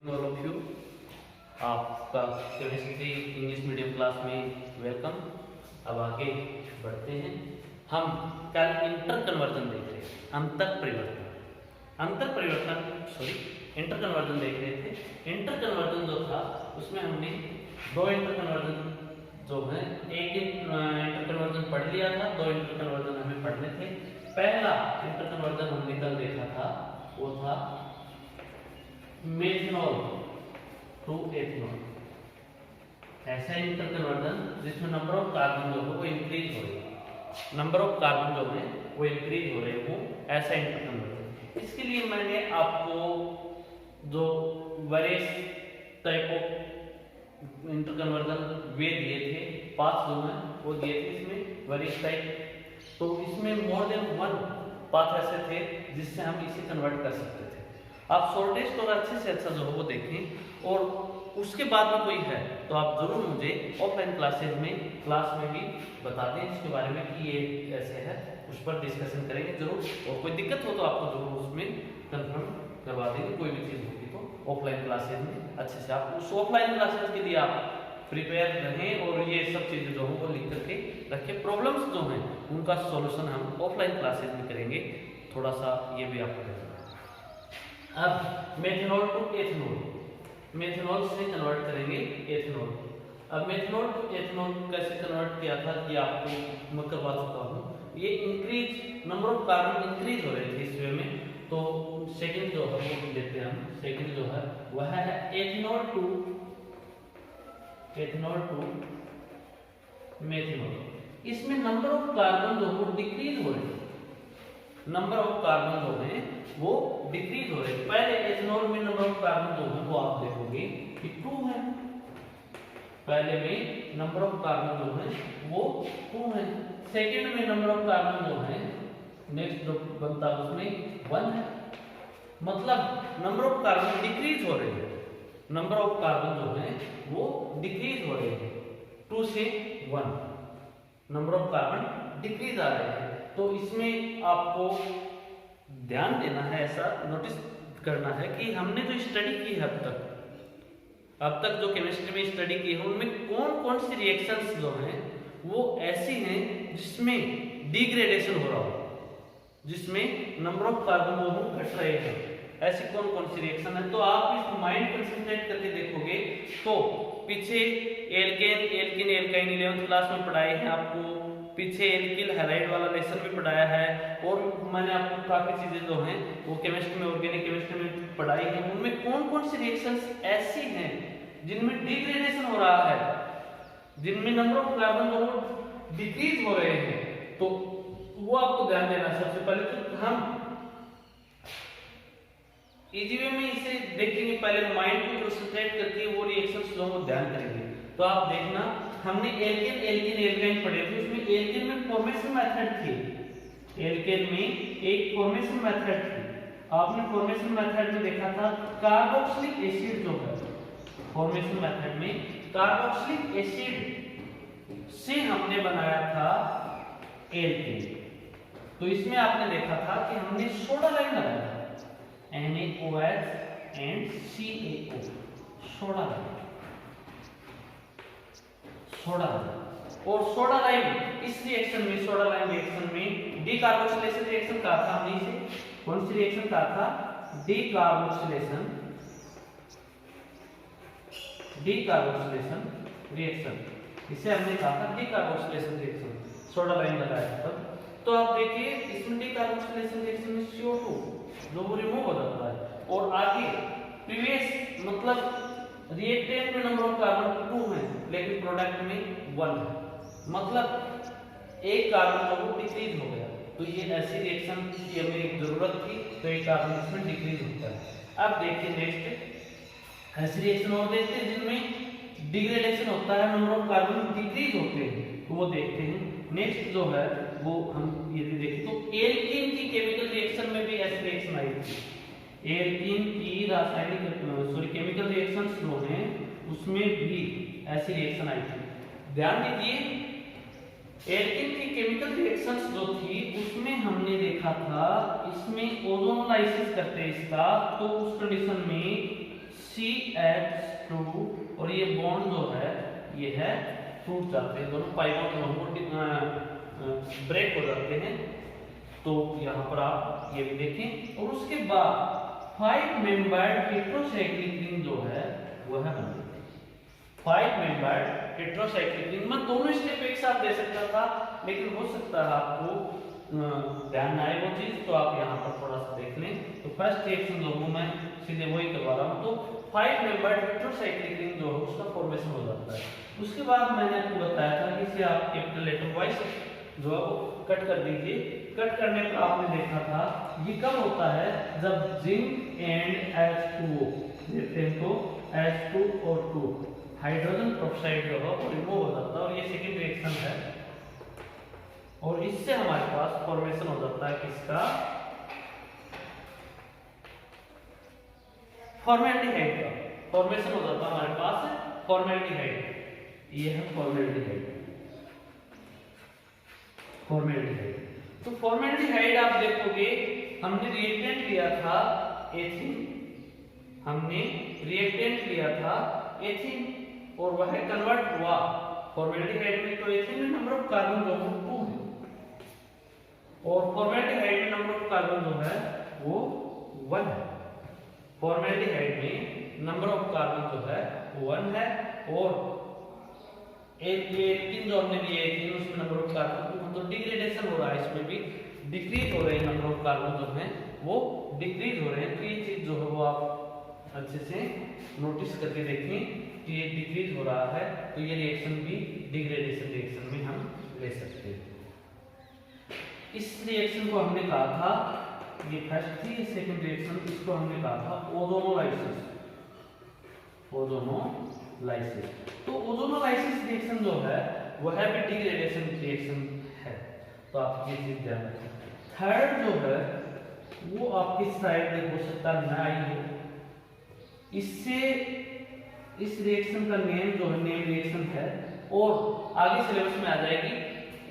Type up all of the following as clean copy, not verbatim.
All of you, आपका chemistry English medium class में welcome. अब आगे बढ़ते हैं। हम कल इंटर कन्वर्जन देख रहे थे, इंटर कन्वर्जन देख रहे थे। इंटर कन्वर्जन जो था उसमें हमने दो इंटर कन्वर्जन जो है, एक इंटर कन्वर्जन पढ़ लिया था, दो इंटर कन्वर्जन हमें पढ़ने थे। पहला इंटर कन्वर्जन हमने कल देखा था वो था मेथनॉल टू एथनॉल। ऐसा इंटर कन्वर्जन जिसमें नंबर ऑफ कार्बन जो है वो इंक्रीज हो रही है, नंबर ऑफ कार्बन जो है वो इंक्रीज हो रहे हो, ऐसा इंटर कन्वर्जन। इसके लिए मैंने आपको जो various type of interconversion वे दिए थे, पाथ जो है वो दिए थे इसमें वेरियस टाइप। तो इसमें मोर देन वन पाथ ऐसे थे जिससे हम इसे कन्वर्ट कर सकते थे। आप शॉर्टेस्ट और अच्छे से अच्छा जो है वो देखें, और उसके बाद में कोई है तो आप जरूर मुझे ऑफलाइन क्लास में भी बता दें इसके बारे में कि ये ऐसे है, उस पर डिस्कशन करेंगे जरूर। और कोई दिक्कत हो तो आपको जरूर उसमें कंफर्म करवा देंगे। कोई भी चीज़ होगी तो ऑफलाइन क्लासेज में अच्छे से आप उस ऑफलाइन क्लासेज के लिए आप प्रिपेयर रहें, और ये सब चीज़ें जो हैं वो लिख करके रखें। प्रॉब्लम्स जो हैं उनका सॉल्यूशन हम ऑफलाइन क्लासेज में करेंगे, थोड़ा सा ये भी आपको देखें। अब मेथनॉल टू एथनॉल, मेथनॉल से कन्वर्ट करेंगे एथनॉल। अब मेथनॉल टू एथनॉल कैसे कन्वर्ट किया था कि आपको मैं करवा चुका हूँ। ये increase number of carbon increase हो रहे थे इस वे में, तो सेकंड जो है वो लेते हैं हम। सेकंड जो है वह है एथनॉल टू मेथनॉल। इसमें नंबर ऑफ कार्बन जो वो डिक्रीज हो रहे हैं, नंबर ऑफ कार्बन जो है वो डिक्रीज हो रहे हैं। पहले एथनॉल में नंबर ऑफ कार्बन जो है वो आप देखोगे कि 2 है, पहले में नंबर ऑफ कार्बन जो है वो 2 है। सेकंड में नंबर ऑफ कार्बन जो है नेक्स्ट जो बनता है उसमें 1 है। मतलब नंबर ऑफ कार्बन डिक्रीज हो रहे हैं, नंबर ऑफ कार्बन जो है वो डिक्रीज हो रहे हैं, 2 से 1 नंबर ऑफ कार्बन डिक्रीज आ रहे हैं। तो इसमें आपको ध्यान देना है, ऐसा नोटिस करना है कि हमने जो स्टडी की है अब तक जो केमिस्ट्री में स्टडी की है उनमें कौन कौन सी रिएक्शंस जो हैं वो ऐसी हैं जिसमें डिग्रेडेशन हो रहा हो, जिसमें नंबर ऑफ कार्बन जो है घट रहे हैं। ऐसी कौन कौन सी रिएक्शन है, तो आप इस माइंड कंसंट्रेट करके देखोगे तो पीछे एल्केन एल्काइन 11th क्लास में पढ़ाए हैं आपको, पीछे एल्किल हैलाइड वाला लेसन भी पढ़ाया है, और मैंने आपको काफी चीजें जो हैं वो केमिस्ट्री में, ऑर्गेनिक केमिस्ट्री में पढ़ाई है। उनमें कौन कौन सी रिएक्शंस ऐसी हैं जिनमें डिग्रेडेशन हो रहा है, जिनमें नंबर ऑफ कार्बन जो डिक्रीज हो रहे हैं, तो वो आपको ध्यान देना। सबसे पहले तो हम इजी वे में इसे देखेंगे, पहले माइंड को कंसंट्रेट करके वो रिएक्शंस जो वो ध्यान करेंगे। तो आप देखना, हमने एल्केन एल्काइन पढ़े थे, उसमें एल्केन में फॉर्मेशन मेथड थी, एल्केन में एक फॉर्मेशन मेथड थी। आपने फॉर्मेशन मेथड में देखा था कार्बोक्सिलिक एसिड जो है, फॉर्मेशन मेथड में कार्बोक्सिलिक एसिड से हमने बनाया था एल्केन। तो इसमें आपने देखा था कि हमने सोडा लाइन लगाया था, NaOH and CaO, soda line, और सोडा लाइन इस रिएक्शन में, सोडा लाइन रिएक्शन में डीकार्बोक्सिलेशन रिएक्शन कहा था हमने इसे। कौन सी रिएक्शन कहा था? डीकार्बोक्सिलेशन रिएक्शन, इसे हमने कहा था डीकार्बोक्सिलेशन रिएक्शन, सोडा लाइन लगाया था तब। तो आप देखिए इसमें डीकार्बोक्सिलेशन रिएक्शन में CO2 जो वो रिमूव हो जाता है, और आगे प्रीवियस मतलब रिएक्टेंट में नंबर ऑफ कार्बन 2 है लेकिन प्रोडक्ट में 1 है, मतलब एक कार्बन वो डिक्रीज हो गया। तो ये ऐसी रिएक्शन की हमें जरूरत थी, तो एक कार्बन इसमें डिक्रीज होता है। अब देखिए नेक्स्ट ऐसी रिएक्शन और देखते हैं जिनमें डिग्रेडेशन होता है, नंबर ऑफ कार्बन डिक्रीज होते हैं, तो वो देखते हैं। नेक्स्ट जो है वो हम यदि देखें तो एल्कीन की केमिकल रिएक्शन में भी ऐसी रिएक्शन आई थी। एल्कीन की रासायनिक केमिकल रिएक्शंस जो हैं उसमें भी ऐसी रिएक्शन आई थी। ध्यान दीजिए, एल्कीन की केमिकल रिएक्शंस जो थी उसमें हमने देखा था इसमें ओजोनोलाइसिस करते हैं इसका, तो उस कंडीशन में CH2 और ये बॉन्ड जो है ये है टूट जाते हैं, दोनों पाई बॉन्ड ब्रेक हो जाते हैं। तो यहाँ पर आप ये भी देखें। और उसके बाद 5 मेंबर्ड टेट्रासाइक्लिक रिंग जो है वो है बनती है। 5 मेंबर्ड टेट्रासाइक्लिक रिंग। मैं दोनों स्टेप एक साथ दे सकता था, लेकिन हो सकता है आपको ध्यान ना आए वो चीज, तो आप यहाँ पर थोड़ा सा देख लें। तो फर्स्ट रिएक्शन जो हूँ मैं सीधे वही करवा रहा हूँ। तो 5 मेंबर्ड टेट्रासाइक्लिक रिंग जो है उसका फॉर्मेशन हो जाता है। उसके बाद मैंने आपको बताया था कि इसे आप कैपिटल लेटर वाई से जो है वो कट कर दीजिए। कट करने पर आपने देखा था ये कब होता है, जब जिंक एंड H2O देखते हैं तो H2 और 2 हाइड्रोजन प्रोक्साइड जो है वो रिमूव हो जाता है और ये सेकंड रिएक्शन है। और इससे हमारे पास फॉर्मेशन हो जाता है किसका, फॉर्मेल्डिहाइड का फॉर्मेशन हो जाता है हमारे पास फॉर्मेल्डिहाइड। ये है फॉर्मेल्डिहाइड। फॉर्मेल्डिहाइड तो फॉर्मेल्डिहाइड आप देखोगे हमने रिएक्टेंट लिया था एथिन, हमने रिएक्टेंट लिया था एथिन और वह कन्वर्ट हुआ फॉर्मेल्डिहाइड में। तो एथिन में नंबर ऑफ कार्बन जो है 2 है और फॉर्मेल्डिहाइड में नंबर ऑफ कार्बन जो है वो 1 है। फॉर्मेल्डिहाइड में नंबर ऑफ कार्बन जो है 1 है और एथिन जो हमने लिए एथिन उसमें नंबर ऑफ कार्बन तो डिग्रेडेशन हो रहा है, इसमें भी डिक्रीज हो रहे हैं, नंबर ऑफ कार्बन जो हैं वो डिक्रीज हो रहे हैं। तो ये चीज जो है वो आप अच्छे से नोटिस करके देखें कि ये डिक्रीज हो रहा है। तो ये रिएक्शन भी डिग्रेडेशन रिएक्शन में हम ले सकते हैं। इस रिएक्शन को हमने कहा था, ये फर्स्ट थी, सेकंड रिएक्शन इसको हमने कहा था ओजोनोलाइसिस। ओजोनोलाइसिस तो ओजोनोलाइसिस रिएक्शन जो है वह भी डिग्रेडेशन रिएक्शन है। तो आप ये चीज ध्यान रखें। थर्ड जो है वो आपकी साइड हो सकता है ना आई हो, इससे इस रिएक्शन का नेम जो है नेम रिएक्शन है और आगे सिलेबस में आ जाएगी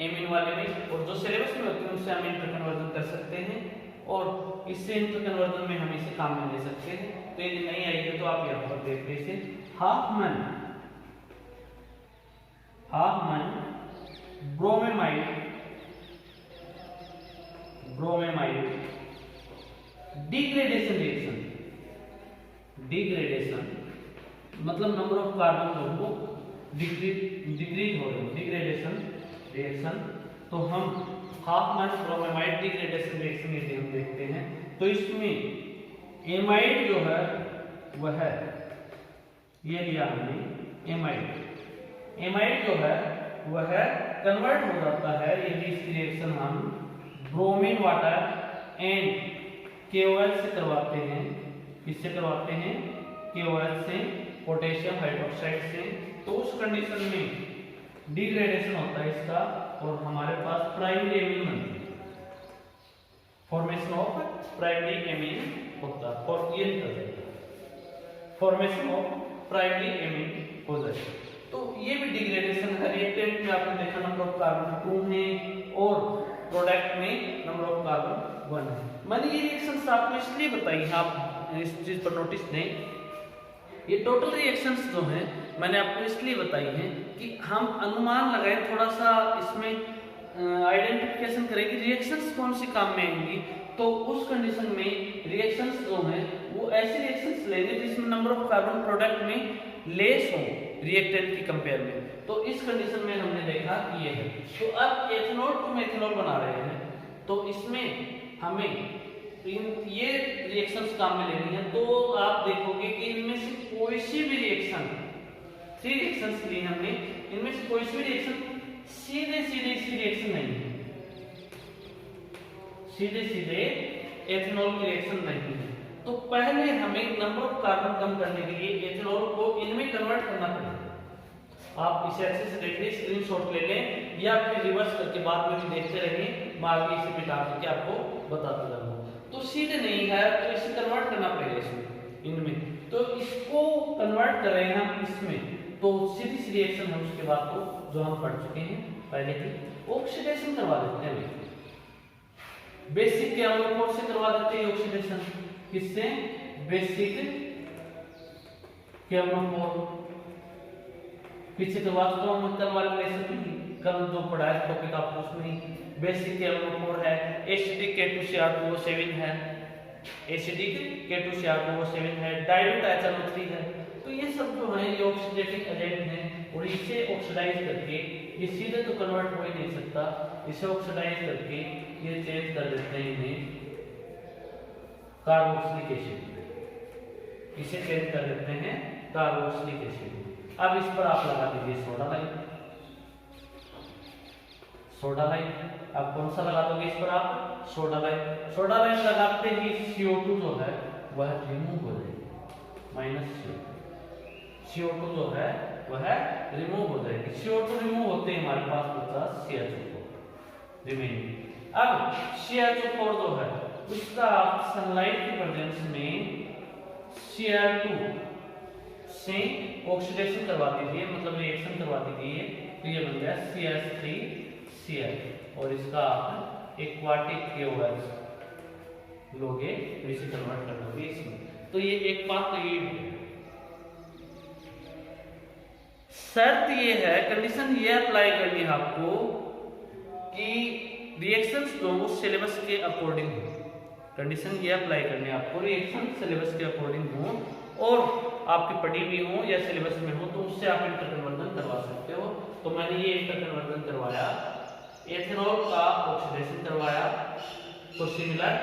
एमीन वाले में, और जो सिलेबस में होती है उससे हम इंटर कन्वर्जन कर सकते हैं और इससे इंटर कन्वर्जन में हम इसे काम में ले सकते हैं। तो यदि नहीं आई है तो आप यहाँ पर देखते हैं इसे Hopman bromamide degradation reaction. Degradation मतलब नंबर ऑफ कार्बन जो वो डिक्रीज हो रहे हैं, डिग्रेडेशन रिएक्शन। तो हम हाफमैन ब्रोमेमाइड डिग्रेडेशन रिएक्शन यदि हम देखते हैं तो इसमें एमाइड जो है वह है, ये लिया हमने एमाइड जो है वह कन्वर्ट हो जाता है यदि इसकी रिएक्शन हम ब्रोमीन वाटर एंड KOH से करवाते हैं। किससे करवाते हैं? KOH से, पोटेशियम हाइड्रोक्साइड से। तो उस कंडीशन में डिग्रेडेशन होता है इसका और हमारे पास प्राइमरी एमीन बनती है, फॉर्मेशन ऑफ प्राइमरी एमीन होता है, फॉर्मेशन ऑफ प्राइमरी एमीन हो जाए। तो ये भी डिग्रेडेशन है। रिएक्टेंट में आपने देखा नंबर ऑफ कार्बन 2 है और प्रोडक्ट में नंबर ऑफ कार्बन 1 है। मैंने ये रिएक्शंस आपको इसलिए बताई है, आप इस चीज पर नोटिस दें। ये टोटल रिएक्शंस जो हैं मैंने आपको इसलिए बताई हैं कि हम अनुमान लगाएं, थोड़ा सा इसमें आइडेंटिफिकेशन करें कि रिएक्शंस कौन सी काम में आएंगी। तो उस कंडीशन में रिएक्शंस जो हैं वो ऐसे रिएक्शंस लेंगे जिसमें नंबर ऑफ कार्बन प्रोडक्ट में लेस हो रिएक्टेंट की कंपेयर में। तो इस कंडीशन में हमने देखा कि ये है। तो अब एथेनॉल टू मेथेनॉल बना रहे हैं, तो इसमें हमें ये रिएक्शंस काम में लेनी है। तो आप देखोगे कि इनमें से कोई सी भी रिएक्शन, 3 रिएक्शंस ली हमने, इनमें से कोई सी भी रिएक्शन सीधे इसी रिएक्शन नहीं है, सीधे एथेनॉल की रिएक्शन नहीं है। तो पहले हमें नंबर ऑफ कार्बन कम करने के लिए एथेनॉल को इनमें कन्वर्ट करना पड़ेगा। आप इसे अच्छे से देखिए, स्क्रीनशॉट ले लें या फिर रिवर्स करके बाद में भी देखते रहें, मैं आगे इसे मिटा करके आपको बताता रहूंगा। तो सीधे नहीं है तो इसे कन्वर्ट करना पड़ेगा इसमें, इनमें। तो इसको कन्वर्ट कर रहे हैं हम इसमें, तो सीधी रिएक्शन हम उसके बाद को जो हम पढ़ चुके हैं पहले की, ऑक्सीडेशन करवा देते हैं। बेसिक के अणुओं से करवा देते हैं ऑक्सीडेशन। किससे? बेसिक KMnO4 पीछे तो बात तो हम कल वाले लेसन में कल जो पढ़ा है टॉपिक आपको उसमें बेसिक KMnO4 है, एसिडिक K2Cr2O7 है, एसिडिक K2Cr2O7 है, डाइल्यूट HNO3 है। तो ये सब जो है ये ऑक्सीडेटिव एजेंट हैं और इसे ऑक्सीडाइज करके ये सीधे तो कन्वर्ट हो ही नहीं सकता, इसे ऑक्सीडाइज करके ये चेंज कर देते हैं इन्हें कार्बोक्सिलिक एसिड, इसे चेंज कर देते हैं कार्बोक्सिलिक एसिड। अब इस पर आप लगा दीजिए सोडा लाइन, सोडा लाइन। अब कौन सा लगा दोगे इस पर आप? Soda line. सोडा लाइन लगाते ही CO2 जो है वह रिमूव हो जाएगी, माइनस CO2 जो है वह रिमूव हो जाएगी। CO2 रिमूव होते ही हमारे पास बचा CH4 रिमेनिंग। अब CH4 जो है उसका सनलाइट की प्रेजेंस में Cr2 से ऑक्सीडेशन करवा दीजिए, मतलब रिएक्शन करवा दीजिए, तो ये बन गया CH3Cl और इसका आप एक्वाटिक KOH लोगे तो इसे कन्वर्ट कर दोगे इसमें। तो ये एक बात तो ये शर्त ये है, कंडीशन ये अप्लाई करनी है आपको कि रिएक्शंस जो सिलेबस के अकॉर्डिंग हो। कंडीशन ये अप्लाई करनी है आपको, रिएक्शन सिलेबस के अकॉर्डिंग हो और आपकी पढ़ी हुई हो या सिलेबस में हो तो उससे आप इंटरकन्वर्जन करवा सकते हो। तो मैंने ये इंटरकन्वर्जन करवाया, एथेनॉल का ऑक्सीडेशन करवाया तो सिमिलर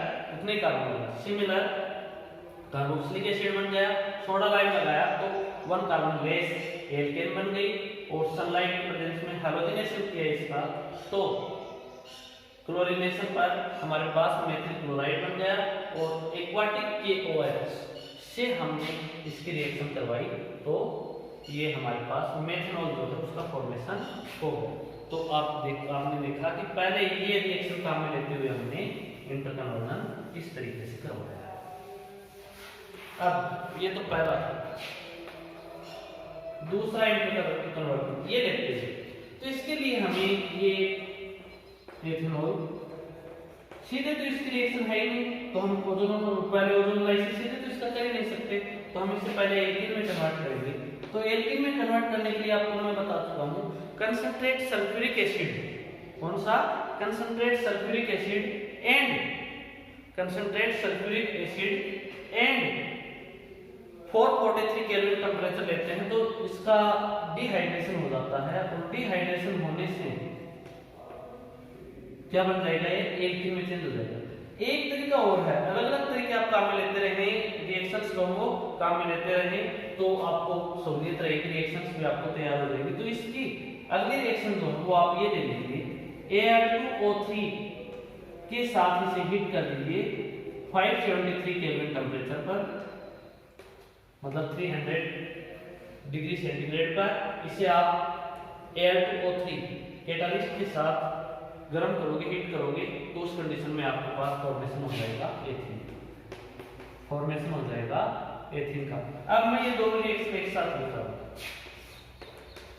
कार्बोक्सिलिक एसिड बन गया। सोडा लाइम लगाया तो 1 कार्बन बेस एल्केन बन गई और सनलाइट की प्रेजेंस में हैलोजिनेशन किया इसका तो क्लोरीनेशन पर हमारे पास मेथिल क्लोराइड बन गया और एक्वाटिक KOH से हमने इसकी रिएक्शन करवाई तो ये हमारे पास मेथनॉल जो है उसका फॉर्मेशन हो गया। तो आपने देखा कि पहले ये रिएक्शन काम में लेते हुए हमने इंटरकन्वर्जन इस तरीके से करवाया। अब ये तो पहला था, दूसरा इंटरकन्वर्जन ये देखते हैं। तो इसके लिए हमें ये एथेनॉल सीधे तो इसकी रिएक्शन है ही नहीं, तो हम पहले ओजोन लाइसिस सीधे तो इसका कर ही नहीं सकते, तो हम इससे पहले एल्कीन में कन्वर्ट करेंगे। तो एल्कीन में कन्वर्ट करने के लिए आपको मैं बता चुका हूँ कंसंट्रेट सल्फ्यूरिक एसिड, कौन सा? Concentrate sulphuric acid and 443 kelvin temperature लेते हैं तो इसका डिहाइड्रेशन हो जाता है और डिहाइड्रेशन होने से क्या बन जाएगा? ये एल्कीन में चेंज हो जाएगा। एक तरीका और है, अलग अलग तरीके आप काम में लेते रहे, रिएक्शंस को काम में लेते रहे तो आपको सहूलियत रहेगी, रिएक्शंस भी आपको तैयार हो जाएगी। तो इसकी अगली रिएक्शन जो है वो आप ये दे लीजिए, Al2O3 के साथ इसे हीट कर दीजिए 573 केल्विन टेंपरेचर पर, मतलब 300 डिग्री सेंटीग्रेड पर। इसे आप Al2O3 कैटालिस्ट के साथ गर्म करोगे, हीट करोगे तो उस कंडीशन में आपके पास फॉर्मेशन हो जाएगा एथीन, फॉर्मेशन हो जाएगा एथीन का। अब मैं ये दोनों रिएक्शन एक साथ लिखता हूँ।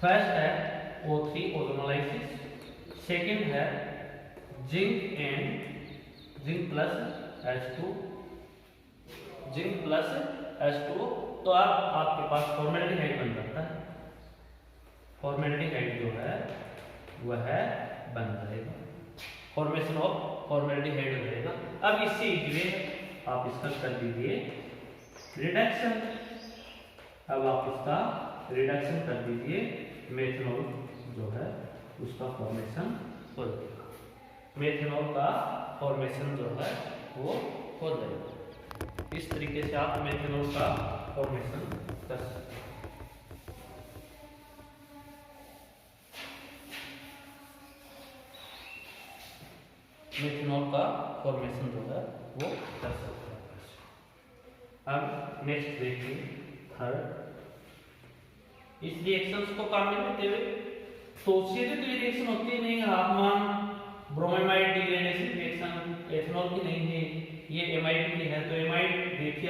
फर्स्ट है O3 ओजोनोलाइसिस, सेकंड है जिंक प्लस H2, तो आपके पास फॉर्मेल्डिहाइड बन जाता है, फॉर्मेल्डिहाइड जो है वह बन जाएगा, फॉर्मेशन ऑफ फॉर्मेल्डिहाइड हो जाएगा। अब इसी वे आप इसका कर दीजिए रिडक्शन। अब आप इसका रिडक्शन कर दीजिए, मेथनॉल जो है उसका फॉर्मेशन हो जाएगा, मेथनॉल का फॉर्मेशन जो है वो हो जाएगा। इस तरीके से आप मेथनॉल का फॉर्मेशन कर सकते हैं। मेथनॉल का फॉर्मेशन जो है वो कर सकते हैं। अब नेक्स्ट देखिए थर्ड, इस रिएक्शंस को काम में लेते हुए तो सीधे तो रिएक्शन होती है नहीं, हाफमान ब्रोमाइड डिग्रेडेशन रिएक्शन एथेनॉल की नहीं है, ये एमाइड की है। तो एमाइड देखिए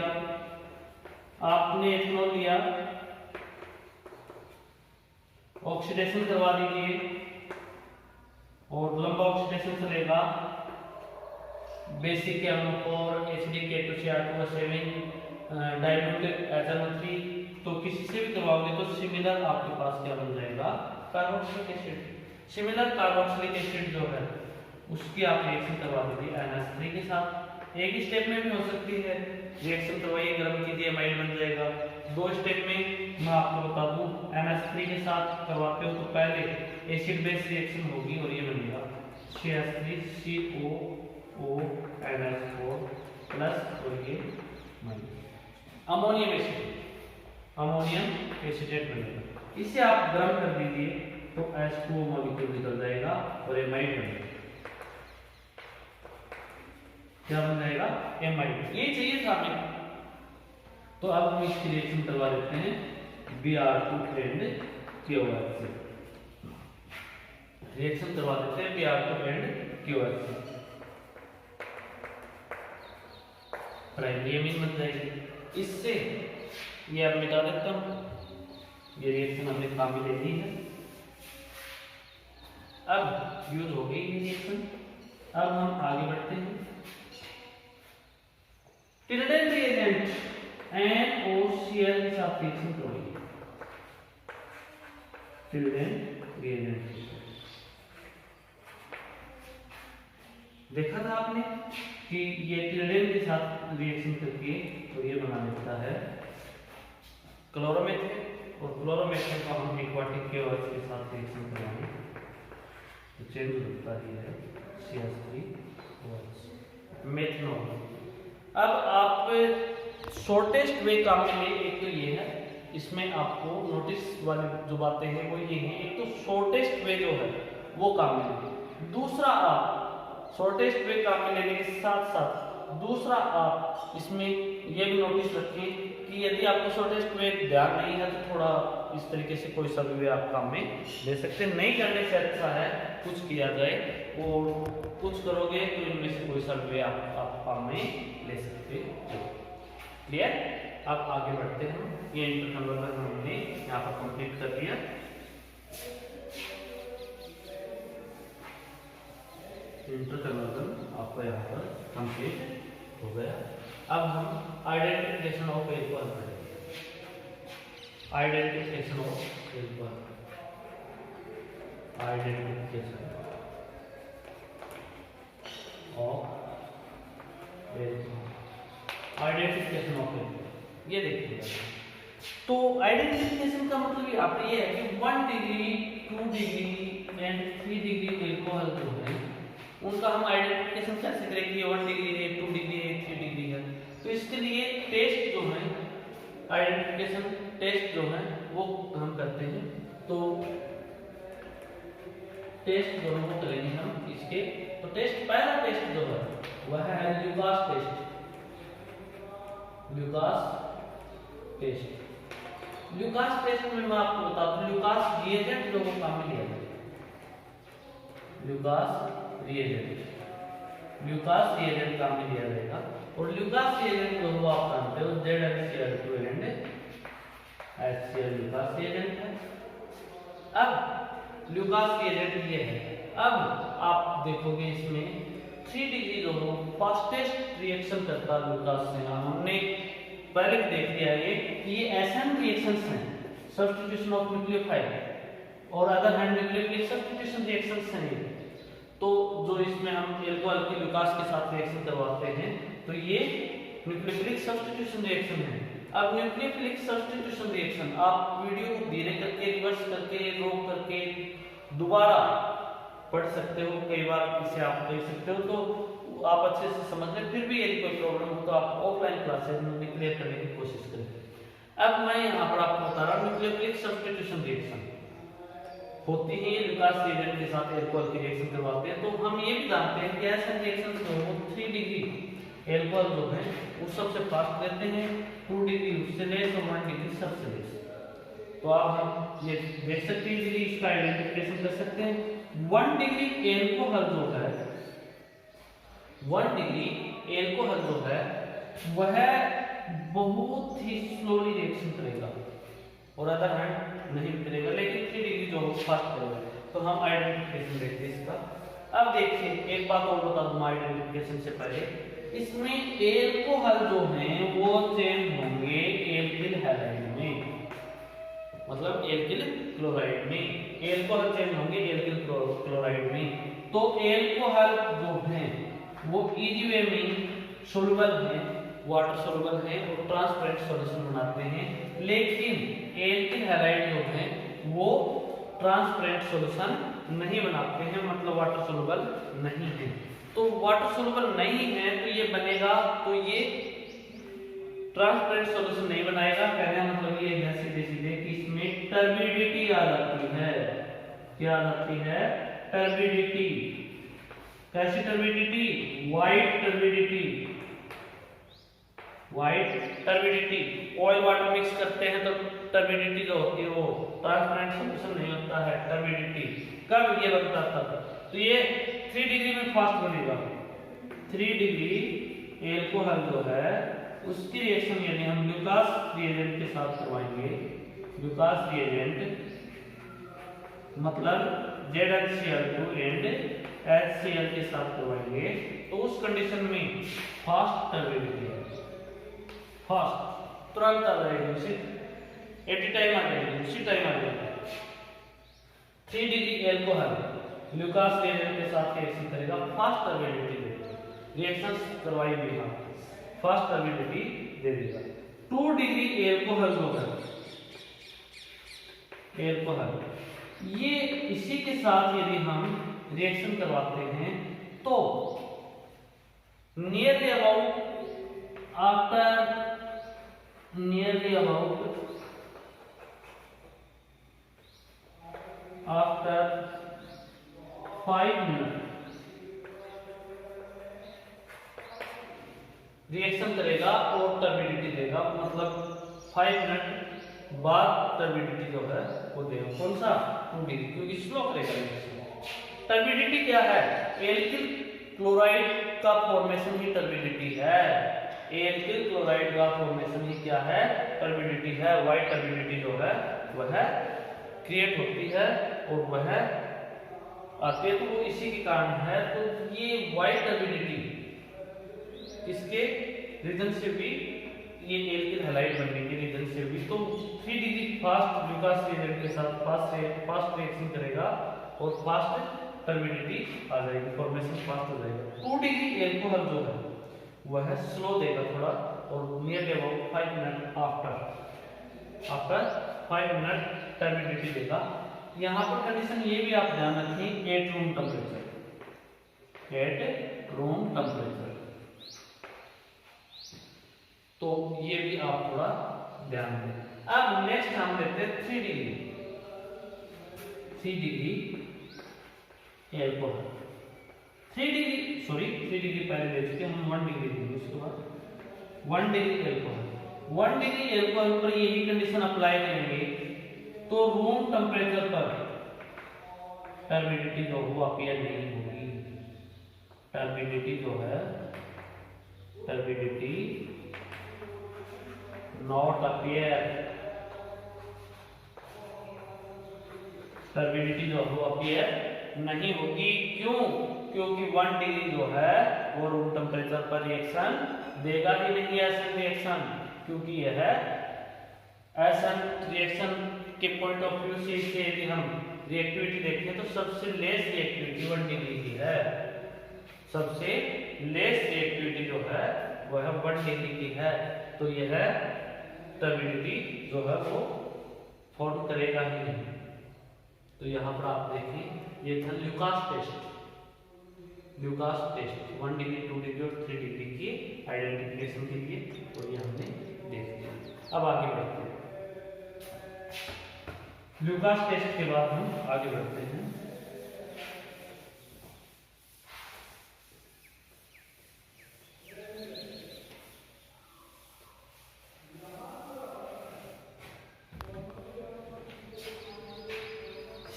आपने एथेनॉल लिया, ऑक्सीडेशन करवा दीजिए और लंबा ऑक्सीडेशन चलेगा, basic KMnO4 acidic K2Cr2O7 dilute HNO3, तो किसी से करवाओगे तो सिमिलर आपके पास क्या बन जाएगा, carboxylic acid. Similar carboxylic acid जो है उसकी आप रिएक्शन करवा दीजिए NH3 के साथ। एक ही स्टेप में भी हो सकती है, रिएक्शन करवाइए, गर्म कीजिए, एमाइड बन जाएगा। दो स्टेप में मैं आपको बता दूं, NH3 के साथ करवाते हो तो पहले एसिड बेस रिएक्शन होगी और ये बनेगा CH3COO NH4 प्लस और ये अमोनियम एसिटेट बनेगा। इसे आप गर्म कर दीजिए तो H2O मॉलिक्यूल निकल जाएगा और एमाइड बनेगा। क्या बन जाएगा, एमाइड। ये चाहिए था हमें। तो अब हम इसकी रिएक्शन करवा देते हैं Br2 एंड KOH से। रिएक्शन करवा देते हैं Br2 एंड KOH से। प्राइमरी अमीन बन जाएगी। इससे ये अब मिटा देता हूं। ये रिएक्शन हमने काम में ले ली है। अब यूज हो गई ये रिएक्शन। अब हम आगे बढ़ते हैं। टिल्डेन रिएजेंट NOCl के साथ रिएक्शन करेंगे। टिल्डेन रिएजेंट देखा था आपने कि ये टिल्डेन के साथ रिएक्शन करके तो ये बना देता है क्लोरोमेथेन, और क्लोरोमेथेन को हम एक्वाटिक KOH के साथ रिएक्शन कराएंगे तो चेंज होता है CH3OH मेथनॉल। अब आप शॉर्टेस्ट वे काम में ले, एक तो ये है, इसमें आपको नोटिस वाली जो बातें हैं वो ये हैं। एक तो शॉर्टेस्ट वे जो है वो काम में ले। दूसरा आप शॉर्टेस्ट वे काम में लेने के साथ साथ दूसरा आप इसमें ये भी नोटिस रखें कि यदि आपको शॉर्टेस्ट वे ध्यान नहीं है तो थोड़ा इस तरीके से कोई सा भी वे आप काम में ले सकते हैं। नहीं करने से अच्छा है कुछ किया जाए, और कुछ करोगे तो इनमें से कोई सा वे आप काम में ले सकते हो। क्लियर? अब आगे बढ़ते हैं। ये इंटरकन्वर्टर हमने यहाँ पर कंप्लीट कर दिया। इंटरकन्वर्जन आपका यहाँ पर कंप्लीट हो गया। अब हम आइडेंटिफिकेशन ऑफ एल्कोहल करेंगे। Identification of alcohol, identification of alcohol, identification of alcohol. ये देखिएगा, तो आइडेंटिफिकेशन का मतलब ये है कि 1 degree 2 degree and 3 degree alcohol जो है उनका हम आइडेंटिफिकेशन कैसे करेंगे। 1 डिग्री है, 2 डिग्री है, 3 डिग्री है। तो इसके लिए टेस्ट जो है, आइडेंटिफिकेशन टेस्ट जो है वो हम करते हैं। तो टेस्ट जो है वो करेंगे हम इसके। तो टेस्ट, पहला टेस्ट जो है वह है Lucas test. Lucas test, Lucas test में मैं आपको बताता हूँ ल्यूकास रिएजेंट जो काम में लिया जाए। ल्यूकास रिएजेंट, ल्यूकास रिएजेंट काम में लिया जाएगा। और ल्यूकास रिएजेंट जो वो आप जानते हो ZnCl2 and HCl Lucas reagent है। अब ल्यूकास रिएजेंट ये है। अब आप देखोगे इसमें 3 डिग्री जो हो फास्टेस्ट रिएक्शन करता है ल्यूकास से। हमने पहले देख लिया ये एसएन रिएक्शंस हैं, सब्स्टिट्यूशन ऑफ न्यूक्लियोफाइल, और other hand nucleophilic substitution reactions हैं। तो जो इसमें हम एल्कोहल की ल्यूकास के साथ रिएक्शन करवाते हैं तो ये न्यूक्लियोफिलिक सब्स्टिट्यूशन रिएक्शन है। अब न्यूक्लियोफिलिक सब्स्टिट्यूशन रिएक्शन आप वीडियो को धीरे करके, रिवर्स करके, रोक करके दोबारा पढ़ सकते हो, कई बार इसे आप देख सकते हो तो आप अच्छे से समझ लें। फिर भी यदि कोई प्रॉब्लम हो तो आप ऑफलाइन क्लासेस में क्लियर करने की कोशिश करें। अब मैं यहाँ पर आपको बता रहा हूँ न्यूक्लियोफिलिक सब्स्टिट्यूशन रिएक्शन होती है, ल्यूकास रिएजेंट के साथ एल्कोहल की रिएक्शन करवाते हैं। तो हम ये भी जानते हैं कि ऐसे रिएक्शन जो है वो 3 डिग्री एल्कोहल जो है वो सबसे फास्ट देते हैं, 2 डिग्री उससे लेस और 1 डिग्री सबसे लेस। तो आप हम ये देख सकते हैं, डिग्री इसका आइडेंटिफिकेशन कर सकते हैं। 1 डिग्री एल्कोहल जो है, 1 डिग्री एल्कोहल जो है वह बहुत ही स्लोली रिएक्शन करेगा और अदर हैंड नहीं करेगा, लेकिन 3 डिग्री जो हो फास्ट करेगा। तो हम आइडेंटिफिकेशन देखते हैं इसका। अब देखिए एक बात और बता दूं आइडेंटिफिकेशन से पहले, इसमें एल्कोहल जो है वो चेंज होंगे एल्किल हैलाइड में। एल्किल क्लोराइड में, एल्कोहल चेंज होंगे एल्किल क्लोराइड में। तो एल्कोहल जो है वो इजी वे में सोलुबल है, वाटर सोलुबल है और ट्रांसपेरेंट सॉल्यूशन बनाते हैं, लेकिन एल्किल हैलाइड जो है वो ट्रांसपेरेंट सॉल्यूशन नहीं बनाते हैं, मतलब वाटर सोलुबल नहीं है। तो वाटर सोलुबल नहीं है तो ये बनेगा, तो ये ट्रांसपेरेंट सॉल्यूशन नहीं बनाएगा। कहने का मतलब ये है सीधे सीधे कि इसमें टर्बिडिटी आ जाती है। क्या आ जाती है? टर्बिडिटी। कैसी turbidity? White turbidity. White turbidity. Oil water mix करते हैं तो टर्बिडिटी जो होती है वो ट्रांसपेरेंट सॉल्यूशन नहीं होता है, टर्बिडिटी। कब ये बनता था? तो ये 3 डिग्री में फास्ट बनेगा। 3 डिग्री एल्कोहल जो है उसकी रिएक्शन यानी हम ल्यूकास रिएजेंट के साथ करवाएंगे। ल्यूकास रिएजेंट मतलब ZnCl2 एंड HCl के साथ करवाएंगे, तो उस कंडीशन में फास्ट टर्बिडिटी है, फास्ट तुरंत आ जाएगी, उसे एट टाइम आ जाएगी, उसी टाइम आ जाएगी। 3 डिग्री एल्कोहल ल्यूकास रिएजेंट के साथ रिएक्शन करेगा, फास्ट टर्बिडिटी देगा, रिएक्शंस करवाएंगे हम, फास्ट टर्बिडिटी दे देगा। 2 डिग्री एल्कोहल जो है, एल्कोहल ये इसी के साथ यदि हम रिएक्शन करवाते हैं तो nearly about after nearly about after 5 minute reaction करेगा और टर्बिडिटी देगा, मतलब 5 मिनट बाद टर्बिडिटी जो है वो देगा। कौन सा? 2 डिग्री, क्योंकि स्लो करेगा रिएक्शन। टर्बिडिटी क्या है? एल्किल क्लोराइड का फॉर्मेशन ही टर्बिडिटी है। एल्किल क्लोराइड का फॉर्मेशन ही क्या है? टर्बिडिटी है। व्हाइट टर्बिडिटी जो है वह क्रिएट होती है और वह आती है, तो वो इसी के कारण है। तो ये व्हाइट टर्बिडिटी इसके रीजन से भी, ये एल्किल हैलाइड बनने के रीजन से भी, तो 3 डिग्री फास्ट ल्यूकास रिएजेंट के साथ फास्ट रिएक्शन करेगा और फास्ट टर्बिडिटी आ जाएगी, फॉर्मेशन फास्ट हो जाएगा। 2 डिग्री एल्कोहल जो है वह स्लो देगा थोड़ा और near about 5 minute after 5 minute turbidity देगा। यहाँ पर कंडीशन ये भी आप ध्यान रखें, at room temperature, at room temperature, तो ये भी आप थोड़ा ध्यान दें। अब नेक्स्ट हम लेते हैं 3 डिग्री, 3 डिग्री एल्कोहल। 3 डिग्री पहले ले चुके हम, 1 डिग्री देंगे उसके बाद 1 डिग्री एल्कोहल। 1 डिग्री एल्कोहल पर यही कंडीशन अप्लाई करेंगे तो रूम टेम्परेचर पर टर्बिडिटी जो वो अपीयर नहीं होगी। टर्बिडिटी जो है, टर्बिडिटी नॉट अपीयर, टर्बिडिटी जो है अपीयर नहीं होगी। क्यों? क्योंकि 1 डिग्री जो है वो रूम टेम्परेचर पर रिएक्शन देगा ही नहीं, एसिड रिएक्शन, क्योंकि यह एसिड रिएक्शन के पॉइंट ऑफ व्यू से यदि हम रिएक्टिविटी देखें तो सबसे लेस रिएक्टिविटी 1 डिग्री की है, सबसे लेस रिएक्टिविटी जो है वह 1 डिग्री की है। तो यह टर्बिडिटी जो है वो फॉर्म करेगा ही नहीं। तो यहाँ पर आप देखिए ये था Lucas test, Lucas test 1 degree, 2 degree और 3 डिग्री की आइडेंटिफिकेशन के लिए, तो ये हमने देख लिया। अब आगे बढ़ते हैं, ल्यूकास टेस्ट के बाद हम आगे बढ़ते हैं।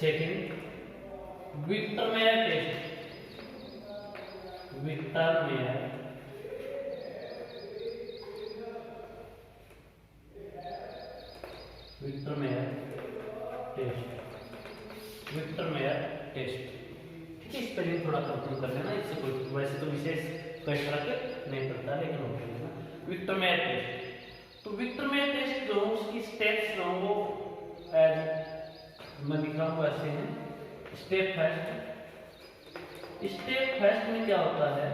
सेकंड विक्टरमेयर टेस्ट, विक्टरमेयर टेस्ट, ठीक है। स्पेलिंग थोड़ा कंफ्यूज कर लेना, इससे कोई वैसे तो विशेष कोई फर्क नहीं पड़ता, लेकिन हो जाएगा विक्टरमेयर टेस्ट। तो विक्टरमेयर टेस्ट जो उसकी स्टेप्स जो वो एज मैं लिख रहा हूँ वैसे हैं। स्टेप फर्स्ट में क्या होता है,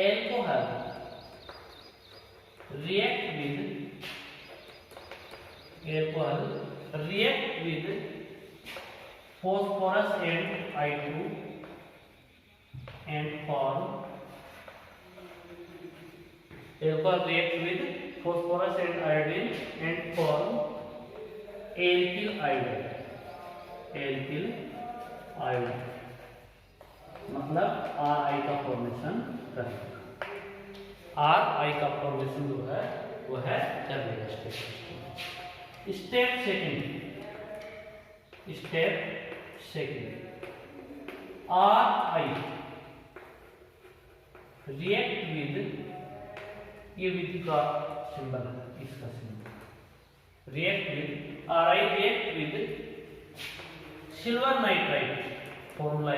alcohol react with phosphorus and I2 and form alcohol react with phosphorus and iodine and form alkyl iodide मतलब Ri का फॉर्मेशन करेगा। Ri का फॉर्मेशन जो है वो है कर देगा step second Ri react with, ये विधि का सिंबल है, इसका symbol react with Ri react with silver nitride formula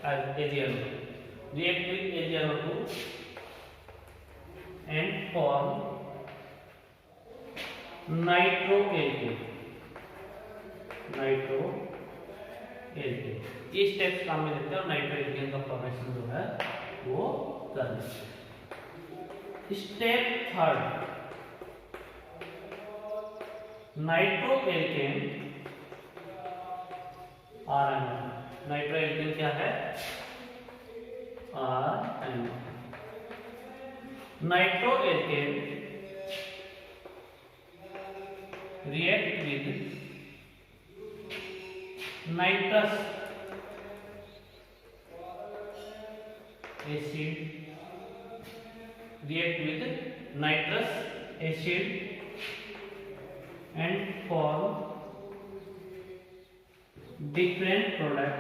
as AgNO2 react with AgNO2 and form nitroalkane। ये स्टेप्स काम में लेते हैं और नाइट्रोएल्केन का फॉर्मेशन जो है वो कर लेते हैं। Step third nitroalkane RNO। Nitroalkane क्या है, RNO। Nitroalkane react with nitrous acid and form different product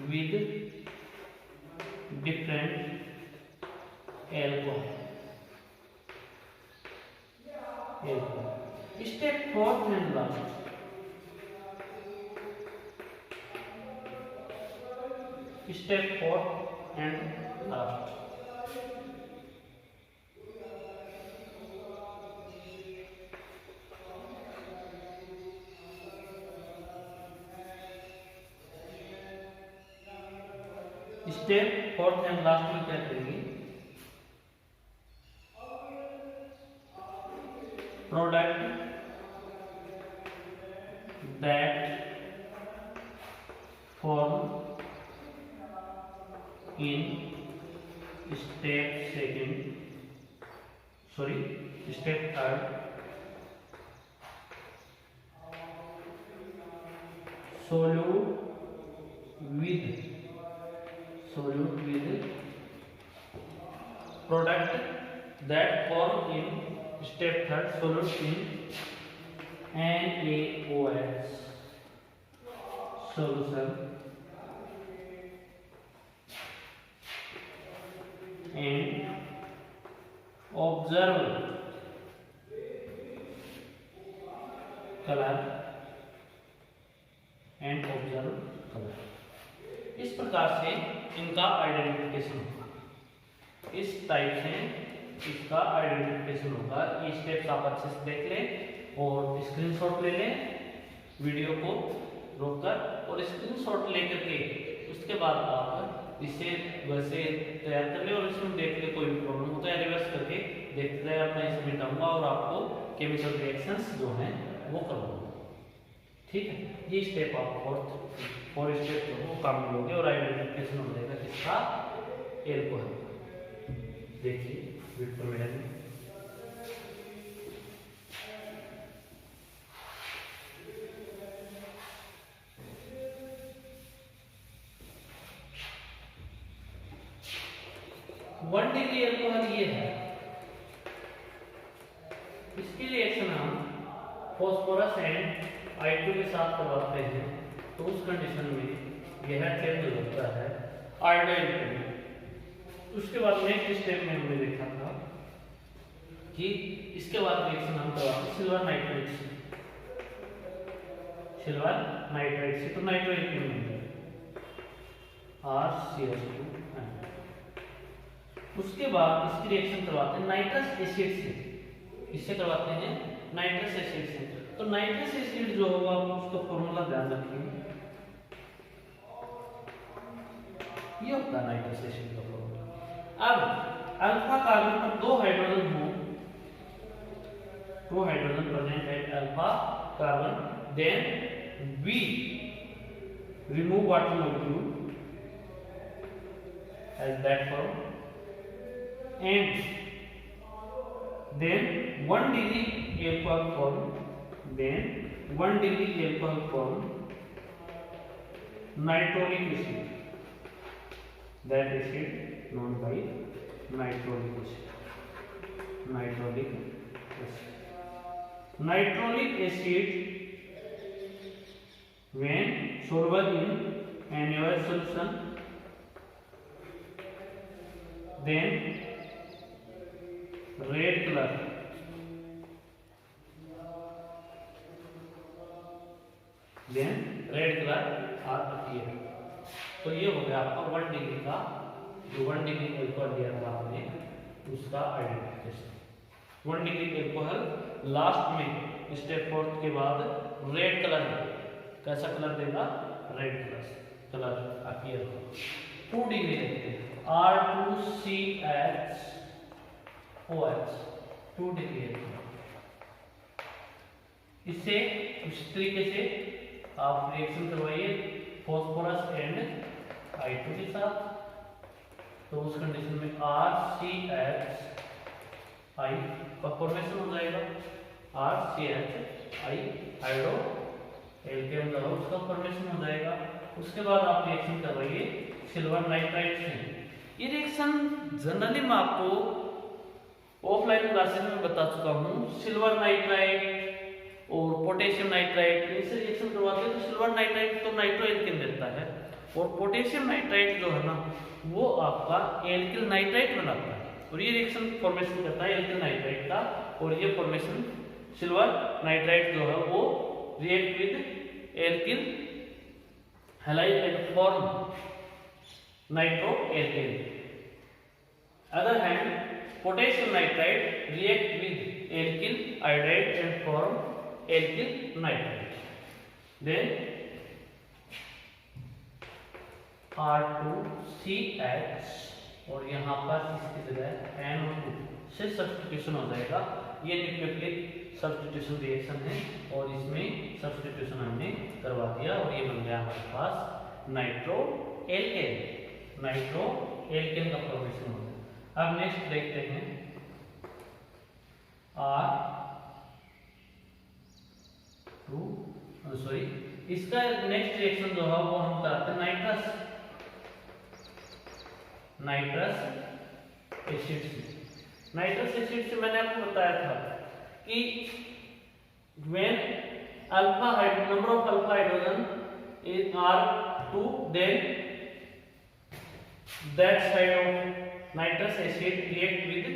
with different alcohol। Step fourth and last में क्या करेंगे, product that form in step third solute with product that form in step third solute in NaOH solution and observe color इस प्रकार से इनका identification होगा। इस type से इसका आइडेंटिफिकेशन होगा। ये स्टेप्स आप अच्छे से देख लें और स्क्रीनशॉट ले लें वीडियो को रोककर, और स्क्रीनशॉट लेकर के उसके बाद आप इसे वैसे तैयार कर ले और इसमें देख ले कोई भी प्रॉब्लम हो तो रिवर्स करके देखते रहे। मैं इसे मिटाऊंगा और आपको केमिकल रिएक्शंस जो हैं वो करवाऊंगा। ठीक है, ये स्टेप आप फोर स्टेप जो वो काम में लोगे और आइडेंटिफिकेशन हो जाएगा किसका, एल्कोहल। देखिए वीडियो में 1 डिग्री अल्कोहल ये है, इसकी रिएक्शन हम फॉस्फोरस एंड I2 के साथ करवाते हैं तो उस कंडीशन में यह चेंज हो जाता है आयोडाइन में। उसके बाद नेक्स्ट स्टेप में हमने देखा था कि इसके बाद रिएक्शन हम करवाते हैं सिल्वर नाइट्राइड से, तो नाइट्रोएल्केन में RCH2। उसके बाद इसकी रिएक्शन करवाते हैं नाइट्रस एसिड से। इससे करवाते हैं नाइट्रस एसिड से। तो नाइट्रस एसिड जो होगा उसका फॉर्मूला ध्यान रखिए, ये होता है नाइट्रस एसिड का फॉर्मूला। अब अल्फा कार्बन पर दो हाइड्रोजन हो, two hydrogen present at alpha carbon, then we remove water molecule as that form, and then 1 degree alcohol form, then 1 degree alcohol form nitrolic acid, that acid known by nitrolic acid, nitrolic acid. Nitrolic acid when soluble in NaOH solution, then red color, then red color are appear। तो ये हो गया आपका 1 degree का, जो 1 degree alcohol दिया था आपने उसका आइडेंटिफिकेशन। 1 डिग्री अल्कोहल लास्ट में स्टेप 4 के बाद रेड कलर है, कैसा कलर देगा, रेड कलर अपीयर होगा। 2 डिग्री देखते हैं, R2CHOH 2 डिग्री है। इससे इस तरीके से आप रिएक्शन करवाइए फॉस्फोरस एंड I2 के साथ, तो उस कंडीशन में RCHI का फॉर्मेशन हो जाएगा। RCHI हाइड्रो एल्केन का उसका फॉर्मेशन हो जाएगा। उसके बाद आप रिएक्शन करवाइए सिल्वर नाइट्राइट से। ये रिएक्शन जनरली मैं आपको ऑफलाइन क्लासेस में बता चुका हूँ। सिल्वर नाइट्राइट और पोटेशियम नाइट्राइट इनसे रिएक्शन करवाते हैं तो सिल्वर नाइट्राइट तो नाइट्रो एल्केन देता है, और पोटेशियम नाइट्राइट जो है ना वो आपका एल्किल नाइट्राइट बनाता है, और ये रिएक्शन फॉर्मेशन करता है एल्किल नाइट्राइट का। और ये फॉर्मेशन सिल्वर नाइट्राइट जो है वो react with alkyl halide and form nitro alkane. Other hand potassium nitrite react with alkyl iodide and form alkyl nitrite. Then R2CH और यहाँ पर इसकी जगह NO2 से सब्स्टिट्यूशन हो जाएगा। ये न्यूक्लियोफिलिक सब्स्टिट्यूशन रिएक्शन है और इसमें सब्स्टिट्यूशन हमने करवा दिया और ये बन गया हमारे पास नाइट्रो एल्केन। नाइट्रो एल्केन का फॉर्मेशन हो गया। अब नेक्स्ट देखते हैं इसका नेक्स्ट रिएक्शन जो है वो हम कराते हैं नाइट्रस एसिड से। नाइट्रस एसिड से मैंने आपको बताया था कि when alpha number of alpha hydrogen are 2, then that side of nitrous acid react with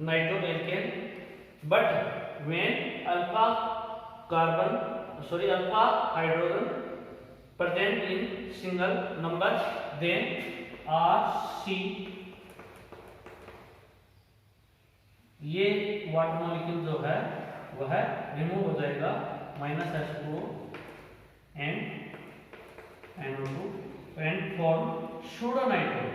nitroalkane, but when alpha hydrogen present in single number, then RC ये वाटर मॉलिक्यूल जो है वह रिमूव हो जाएगा, -H2O and NO2 and form सूडोनाइट्रोल।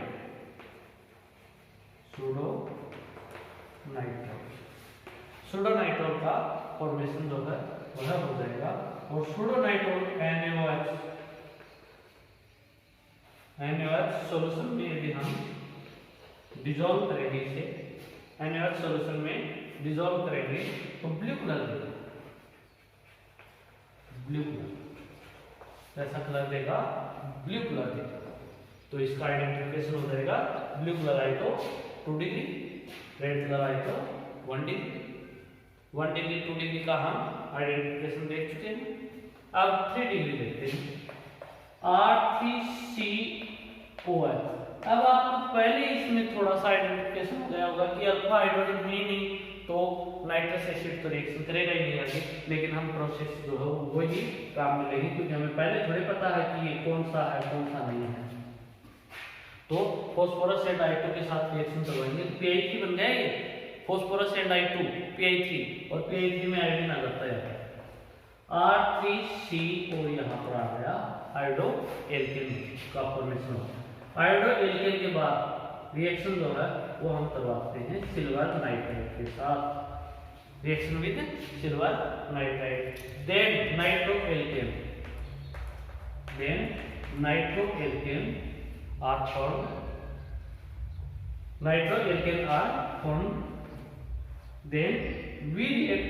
सूडोनाइट्रोल का formation जो है वह हो जाएगा। और सूडोनाइट्रोल NaOH सॉल्यूशन में यदि हम डिसॉल्व करेंगे, इसे NaOH सॉल्यूशन में डिसॉल्व करेंगे तो ब्लू कलर देगा। ऐसा कलर देगा, ब्लू कलर देगा। तो इसका आइडेंटिफिकेशन हो जाएगा ब्लू कलर आए तो 2 डिग्री, रेड कलर आए तो 1 डिग्री। 1 डिग्री 2 डिग्री का हम आइडेंटिफिकेशन देख चुके हैं। अब 3 डिग्री देखते हैं, R3COH। अब आपको पहले इसमें थोड़ा सा आइडेंटिफिकेशन हो गया होगा कि अल्फा हाइड्रोजन है नहीं तो नाइट्रस एसिड तो रिएक्शन करेगा ही नहीं आगे, लेकिन हम प्रोसेस जो है वही काम में लेंगे क्योंकि हमें पहले थोड़े पता है कि ये कौन सा है कौन सा नहीं है। तो फॉस्फोरस एंड I2 के साथ रिएक्शन करवाएंगे, PI3 बन गया ये, फॉस्फोरस एंड I2 PI3, और PI3 में आयोडीन आ जाता है R3CO, यहाँ पर आ गया आयोडो एल्केन का फॉर्मेशन होता है। आयोडो एल्केन के बाद रिएक्शन जो है वो हम करवाते हैं सिल्वर नाइट्राइड के साथ, reaction with silver nitride, then nitro alkane, are formed, nitro alkane are formed, then we react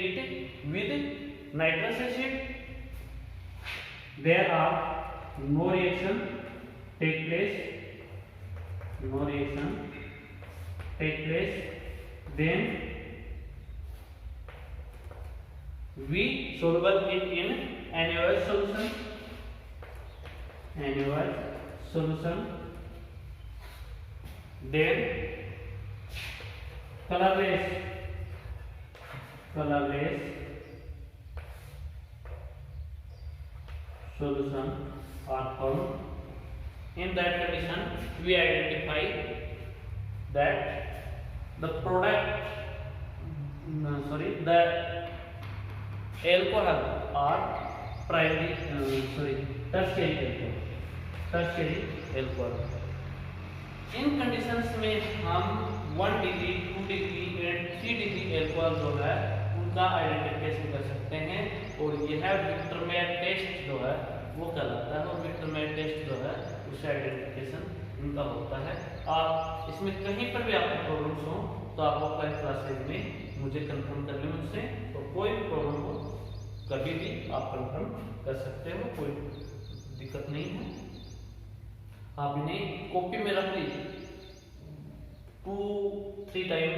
it with nitrous acid. There are no reaction take place, then we soluble it in NaOH solution, then colorless solution are formed. In that condition, we identify that the alcohol are tertiary alcohol. In conditions में हम 1 degree, 2 degree and 3 degree alcohol जो है उनका identification कर सकते हैं, और यह विक्टरमेयर टेस्ट जो है वो कहलाता है, और विक्टरमेयर टेस्ट जो है उससे आइडेंटिफिकेशन इनका होता है। आप इसमें कहीं पर भी आपको प्रॉब्लम्स हो तो आप ऑफलाइन क्लासेज में मुझे कंफर्म कर लें मुझसे, तो कोई भी प्रॉब्लम हो कभी भी आप कंफर्म कर सकते हो, कोई दिक्कत नहीं है। आप इन्हें कॉपी में रख लीजिए, 2-3 टाइम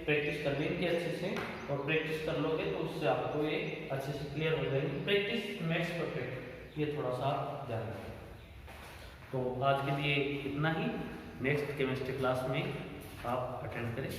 प्रैक्टिस कर लेंगे अच्छे से, और प्रैक्टिस कर लोगे तो उससे आपको ये अच्छे से क्लियर हो जाएगी। प्रैक्टिस मेक्स परफेक्ट, ये थोड़ा सा ध्यान रखें। तो आज के लिए इतना ही, नेक्स्ट केमिस्ट्री क्लास में आप अटेंड करें।